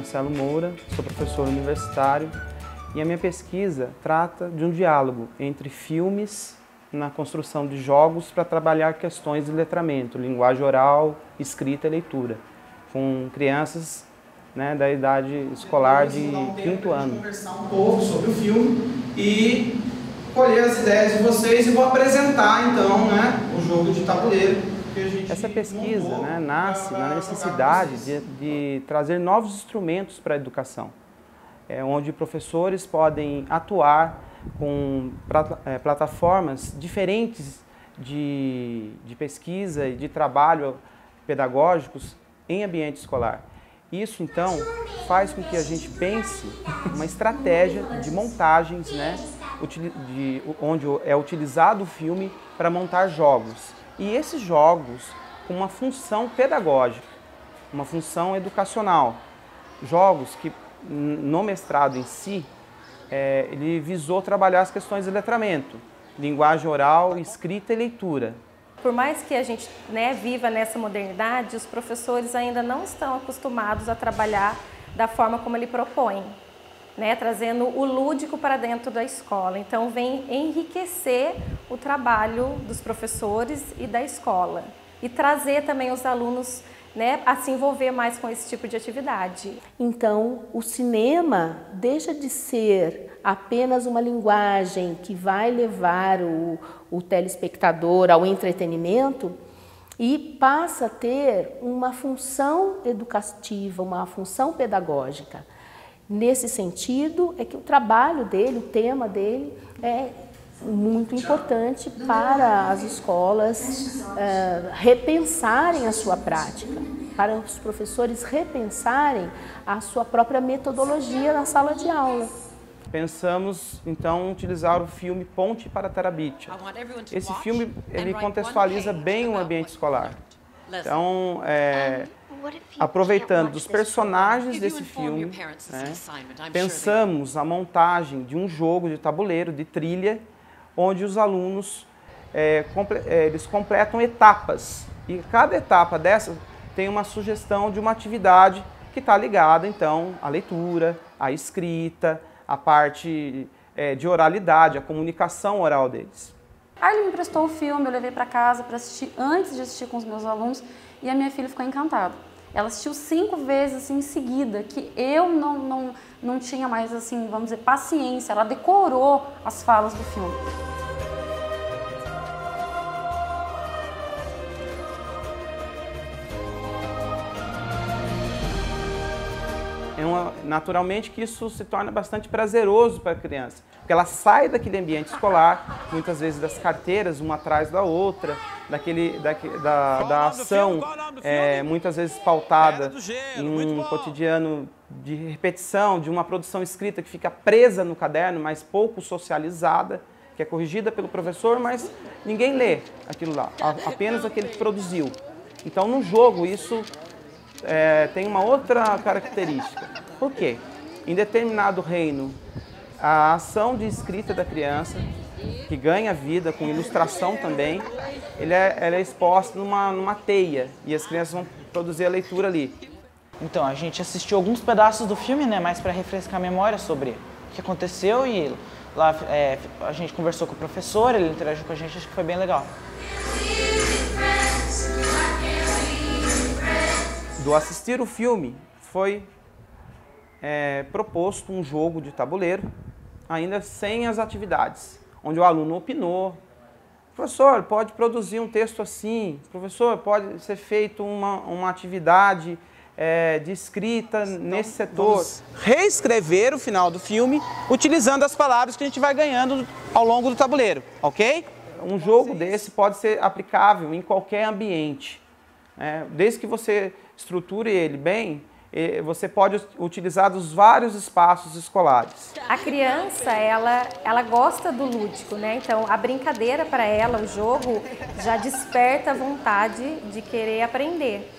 Marcelo Moura, sou professor universitário e a minha pesquisa trata de um diálogo entre filmes na construção de jogos para trabalhar questões de letramento, linguagem oral, escrita e leitura, com crianças, né, da idade escolar de 5º ano. Vou conversar um pouco sobre o filme e colher as ideias de vocês e vou apresentar então, né, o jogo de tabuleiro. Essa pesquisa, né, nasce na necessidade de trazer novos instrumentos para a educação, onde professores podem atuar com plataformas diferentes de pesquisa e de trabalho pedagógicos em ambiente escolar. Isso, então, faz com que a gente pense uma estratégia de montagens, né, onde é utilizado o filme para montar jogos. E esses jogos com uma função pedagógica, uma função educacional. Jogos que, no mestrado em si, ele visou trabalhar as questões de letramento, linguagem oral, escrita e leitura. Por mais que a gente, né, viva nessa modernidade, os professores ainda não estão acostumados a trabalhar da forma como ele propõe, né, trazendo o lúdico para dentro da escola. Então, vem enriquecer o trabalho dos professores e da escola e trazer também os alunos, né, a se envolver mais com esse tipo de atividade. Então, o cinema deixa de ser apenas uma linguagem que vai levar o telespectador ao entretenimento e passa a ter uma função educativa, uma função pedagógica. Nesse sentido, é que o trabalho dele, o tema dele, é muito importante para as escolas repensarem a sua prática, para os professores repensarem a sua própria metodologia na sala de aula. Pensamos, então, utilizar o filme Ponte para Terabitia. Esse filme, ele contextualiza bem o ambiente escolar. Então, aproveitando dos personagens desse filme, né, pensamos a montagem de um jogo de tabuleiro, de trilha, onde os alunos eles completam etapas. E cada etapa dessa tem uma sugestão de uma atividade que está ligada, então, à leitura, à escrita, à parte de oralidade, à comunicação oral deles. Aí ele me emprestou o filme, eu levei para casa para assistir antes de assistir com os meus alunos e a minha filha ficou encantada. Ela assistiu 5 vezes assim, em seguida, que eu não tinha mais, assim, vamos dizer, paciência. Ela decorou as falas do filme. Naturalmente que isso se torna bastante prazeroso para a criança, porque ela sai daquele ambiente escolar, muitas vezes das carteiras, uma atrás da outra, da ação, muitas vezes pautada em um cotidiano de repetição, de uma produção escrita que fica presa no caderno, mas pouco socializada, que é corrigida pelo professor, mas ninguém lê aquilo lá, apenas aquele que produziu. Então, no jogo, isso tem uma outra característica. Por quê? Em determinado reino, a ação de escrita da criança, que ganha vida com ilustração também, ela é exposta numa teia e as crianças vão produzir a leitura ali. Então, a gente assistiu alguns pedaços do filme, né, mais para refrescar a memória sobre o que aconteceu e lá a gente conversou com o professor, ele interagiu com a gente, acho que foi bem legal. Do assistir o filme, foi proposto um jogo de tabuleiro, ainda sem as atividades, onde o aluno opinou. Professor, pode produzir um texto assim, professor, pode ser feito uma atividade de escrita nesse setor. Vamos reescrever o final do filme, utilizando as palavras que a gente vai ganhando ao longo do tabuleiro, ok? Um jogo desse pode ser aplicável em qualquer ambiente. Desde que você estruture ele bem, você pode utilizar dos vários espaços escolares. A criança, ela gosta do lúdico, né? Então, a brincadeira para ela, o jogo, já desperta a vontade de querer aprender.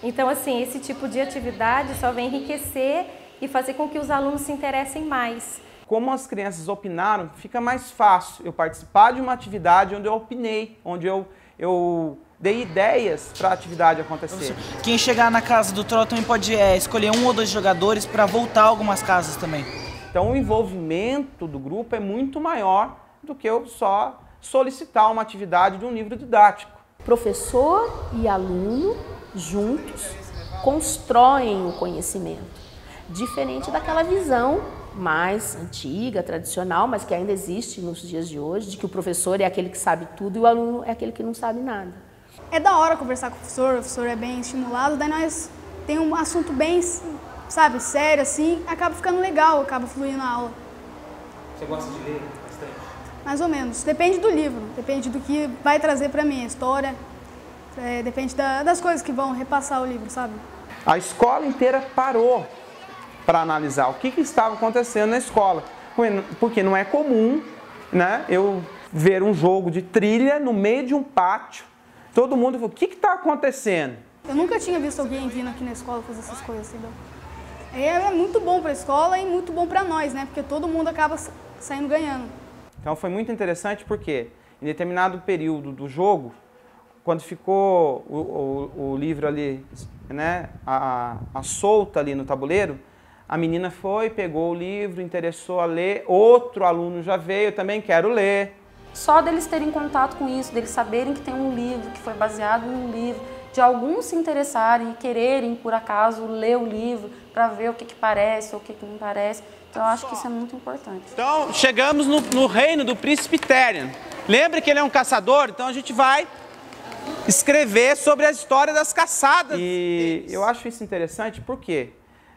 Então, assim, esse tipo de atividade só vem enriquecer e fazer com que os alunos se interessem mais. Como as crianças opinaram, fica mais fácil eu participar de uma atividade onde eu opinei, onde eu dê ideias para a atividade acontecer. Quem chegar na casa do troll também pode escolher 1 ou 2 jogadores para voltar a algumas casas também. Então o envolvimento do grupo é muito maior do que eu só solicitar uma atividade de um livro didático. Professor e aluno juntos constroem o conhecimento, diferente daquela visão mais antiga, tradicional, mas que ainda existe nos dias de hoje, de que o professor é aquele que sabe tudo e o aluno é aquele que não sabe nada. É da hora conversar com o professor é bem estimulado, daí nós tem um assunto bem, sabe, sério assim, acaba ficando legal, acaba fluindo a aula. Você gosta de ler bastante? Mais ou menos, depende do livro, depende do que vai trazer para mim, a história, depende das coisas que vão repassar o livro, sabe? A escola inteira parou para analisar o que estava acontecendo na escola, porque não é comum, né, eu ver um jogo de trilha no meio de um pátio, todo mundo falou, o que está acontecendo? Eu nunca tinha visto alguém vindo aqui na escola fazer essas coisas, entendeu? É muito bom para a escola e muito bom para nós, né, porque todo mundo acaba saindo ganhando. Então foi muito interessante porque em determinado período do jogo, quando ficou o livro ali, né, a solta ali no tabuleiro, a menina foi, pegou o livro, interessou a ler, outro aluno já veio, eu também quero ler. Só deles terem contato com isso, deles saberem que tem um livro, que foi baseado em um livro, de alguns se interessarem e quererem, por acaso, ler o livro para ver o que parece ou o que não parece. Então, eu acho que isso é muito importante. Então, chegamos no reino do príncipe Therian. Lembra que ele é um caçador? Então, a gente vai escrever sobre a história das caçadas. E eu acho isso interessante porque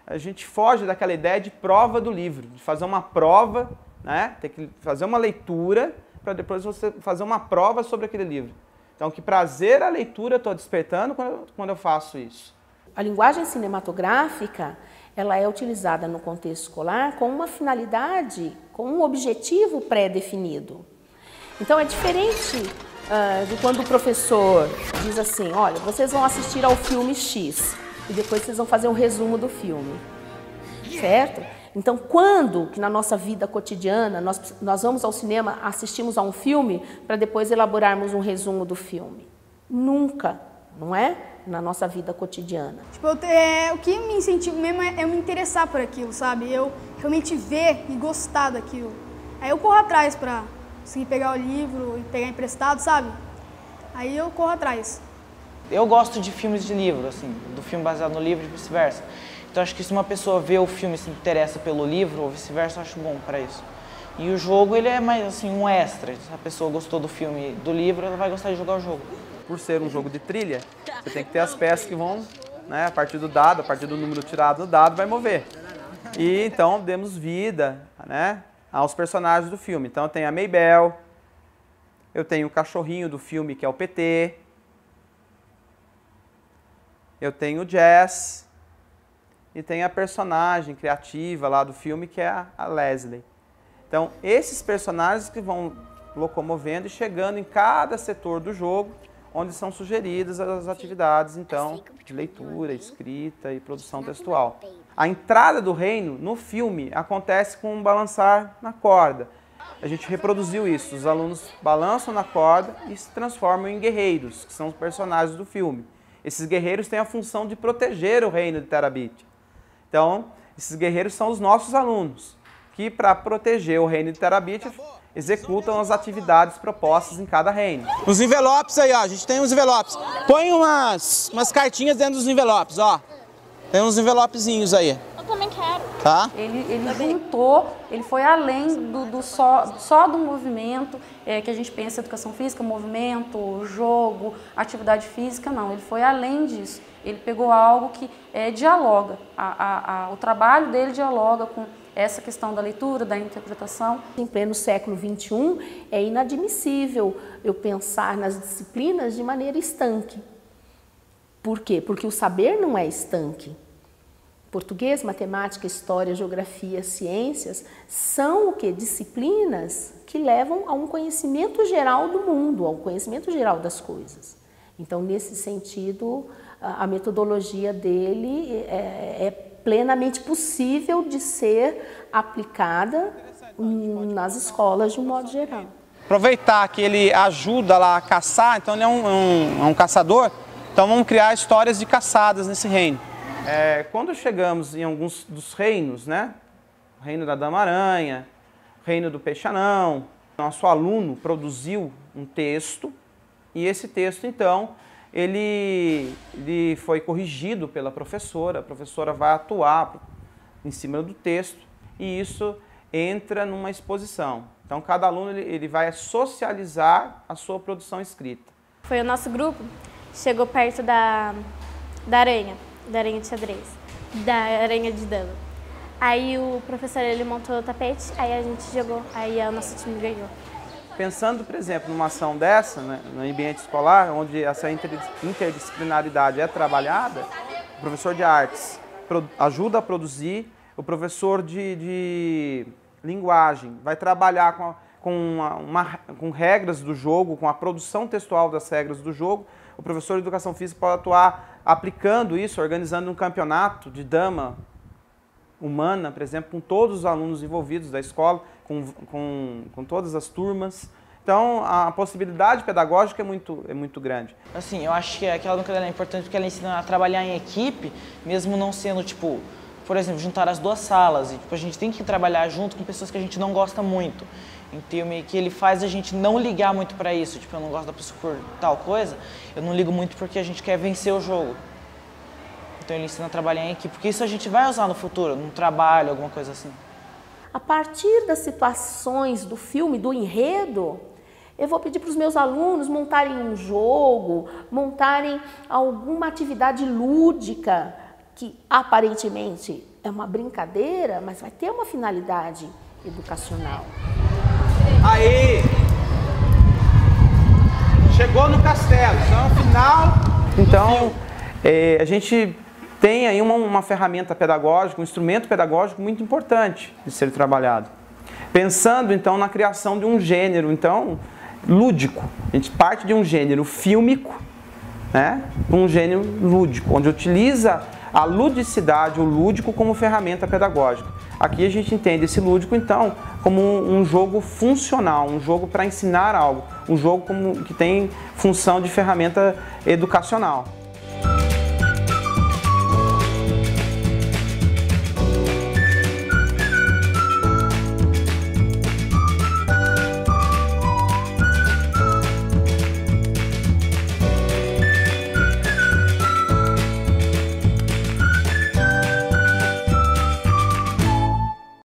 a gente foge daquela ideia de prova do livro, de fazer uma prova, né? Ter que fazer uma leitura para depois você fazer uma prova sobre aquele livro. Então, que prazer a leitura eu estou despertando quando eu faço isso. A linguagem cinematográfica, ela é utilizada no contexto escolar com uma finalidade, com um objetivo pré-definido. Então, é diferente de quando o professor diz assim, olha, vocês vão assistir ao filme X e depois vocês vão fazer um resumo do filme, certo? Então, quando que na nossa vida cotidiana nós vamos ao cinema, assistimos a um filme para depois elaborarmos um resumo do filme? Nunca, não é? Na nossa vida cotidiana. Tipo, o que me incentiva mesmo é eu me interessar por aquilo, sabe? Eu realmente ver e gostar daquilo. Aí eu corro atrás para conseguir pegar o livro e pegar emprestado, sabe? Aí eu corro atrás. Eu gosto de filmes de livro, assim, do filme baseado no livro e vice-versa. Então acho que se uma pessoa vê o filme e se interessa pelo livro ou vice-versa, eu acho bom para isso. E o jogo, ele é mais assim, um extra. Se a pessoa gostou do filme do livro, ela vai gostar de jogar o jogo. Por ser um jogo de trilha, você tem que ter as peças que vão, né, a partir do dado, a partir do número tirado do dado, vai mover. E então demos vida, né, aos personagens do filme. Então eu tenho a Maybell, eu tenho o cachorrinho do filme, que é o PT, eu tenho o Jazz, e tem a personagem criativa lá do filme, que é a Leslie. Então, esses personagens que vão locomovendo e chegando em cada setor do jogo, onde são sugeridas as atividades, então, de leitura, escrita e produção textual. A entrada do reino, no filme, acontece com um balançar na corda. A gente reproduziu isso, os alunos balançam na corda e se transformam em guerreiros, que são os personagens do filme. Esses guerreiros têm a função de proteger o reino de Terabit. Então, esses guerreiros são os nossos alunos, que para proteger o reino de Terabit, executam as atividades propostas em cada reino. Os envelopes aí, ó, a gente tem uns envelopes. Põe umas cartinhas dentro dos envelopes, ó. Tem uns envelopezinhos aí. Eu também quero. Tá? Ele juntou, ele foi além só do movimento, que a gente pensa em educação física, movimento, jogo, atividade física, não. Ele foi além disso. Ele pegou algo que dialoga, o trabalho dele dialoga com essa questão da leitura, da interpretação. Em pleno século XXI, é inadmissível eu pensar nas disciplinas de maneira estanque. Por quê? Porque o saber não é estanque. Português, matemática, história, geografia, ciências são o quê? Disciplinas que levam a um conhecimento geral do mundo, ao conhecimento geral das coisas. Então, nesse sentido, a metodologia dele é plenamente possível de ser aplicada nas escolas de um modo geral. aproveitar que ele ajuda lá a caçar, então ele é um caçador, então vamos criar histórias de caçadas nesse reino. Quando chegamos em alguns dos reinos, né? O reino da Dama-Aranha, o reino do Peixe-Anão, nosso aluno produziu um texto e esse texto, então, ele foi corrigido pela professora. A professora vai atuar em cima do texto e isso entra numa exposição. Então, cada aluno ele vai socializar a sua produção escrita. Foi o nosso grupo, chegou perto da aranha de xadrez, da aranha de dama. Aí o professor ele montou o tapete, aí a gente jogou, aí o nosso time ganhou. Pensando, por exemplo, numa ação dessa, né, no ambiente escolar, onde essa interdisciplinaridade é trabalhada, o professor de artes ajuda a produzir, o professor de linguagem vai trabalhar com regras do jogo, com a produção textual das regras do jogo. O professor de educação física pode atuar aplicando isso, organizando um campeonato de dama humana, por exemplo, com todos os alunos envolvidos da escola, com todas as turmas. Então, a possibilidade pedagógica é muito grande. Assim, eu acho que aquela brincadeira é importante porque ela ensina a trabalhar em equipe, mesmo não sendo, tipo, por exemplo, juntar as duas salas. E, tipo, a gente tem que trabalhar junto com pessoas que a gente não gosta muito. Então, meio que ele faz a gente não ligar muito pra isso. Tipo, eu não gosto da pessoa por tal coisa, eu não ligo muito porque a gente quer vencer o jogo. Então, ele ensina a trabalhar em equipe, porque isso a gente vai usar no futuro, num trabalho, alguma coisa assim. A partir das situações do filme, do enredo, eu vou pedir para os meus alunos montarem um jogo, montarem alguma atividade lúdica, que aparentemente é uma brincadeira, mas vai ter uma finalidade educacional. Aí! Chegou no castelo, então é o final do filme. A gente tem aí uma ferramenta pedagógica, um instrumento pedagógico muito importante de ser trabalhado. Pensando, então, na criação de um gênero, então, lúdico. A gente parte de um gênero fílmico, né, para um gênero lúdico, onde utiliza a ludicidade, o lúdico, como ferramenta pedagógica. Aqui a gente entende esse lúdico, então, como um jogo funcional, um jogo para ensinar algo, um jogo que tem função de ferramenta educacional.